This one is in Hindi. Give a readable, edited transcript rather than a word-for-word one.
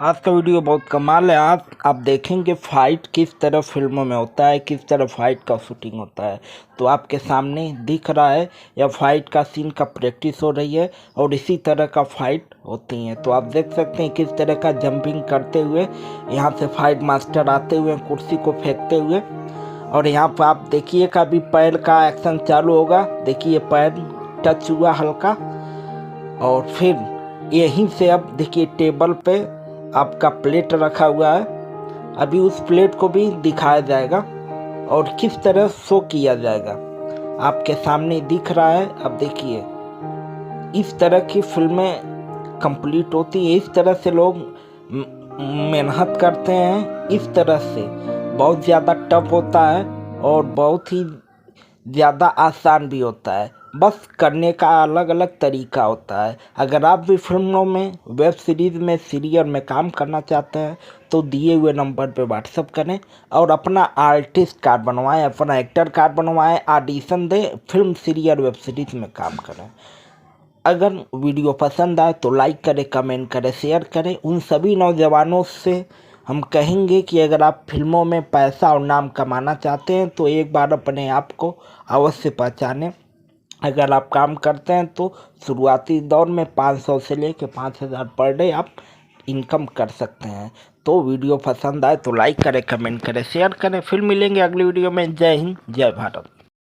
आज का वीडियो बहुत कमाल है। आज आप देखेंगे फाइट किस तरह फिल्मों में होता है, किस तरह फाइट का शूटिंग होता है। तो आपके सामने दिख रहा है यह फाइट का सीन का प्रैक्टिस हो रही है और इसी तरह का फाइट होती है। तो आप देख सकते हैं किस तरह का जंपिंग करते हुए यहाँ से फाइट मास्टर आते हुए कुर्सी को फेंकते हुए। और यहाँ पर आप देखिए का भी पैर का एक्शन चालू होगा। देखिए पैर टच हुआ हल्का और फिर यहीं से अब देखिए टेबल पे आपका प्लेट रखा हुआ है। अभी उस प्लेट को भी दिखाया जाएगा और किस तरह शो किया जाएगा आपके सामने दिख रहा है। अब देखिए इस तरह की फिल्में कंप्लीट होती है, इस तरह से लोग मेहनत करते हैं। इस तरह से बहुत ज़्यादा टफ होता है और बहुत ही ज़्यादा आसान भी होता है, बस करने का अलग अलग तरीका होता है। अगर आप भी फिल्मों में, वेब सीरीज़ में, सीरियल में काम करना चाहते हैं तो दिए हुए नंबर पे व्हाट्सअप करें और अपना आर्टिस्ट कार्ड बनवाएं, अपना एक्टर कार्ड बनवाएं, ऑडिशन दें, फिल्म, सीरियल, वेब सीरीज़ में काम करें। अगर वीडियो पसंद आए तो लाइक करें, कमेंट करें, शेयर करें। उन सभी नौजवानों से हम कहेंगे कि अगर आप फिल्मों में पैसा और नाम कमाना चाहते हैं तो एक बार अपने आप को अवश्य पहचानें। अगर आप काम करते हैं तो शुरुआती दौर में 500 से लेकर 5000 पर डे आप इनकम कर सकते हैं। तो वीडियो पसंद आए तो लाइक करें, कमेंट करें, शेयर करें। फिर मिलेंगे अगली वीडियो में। जय हिंद, जय भारत।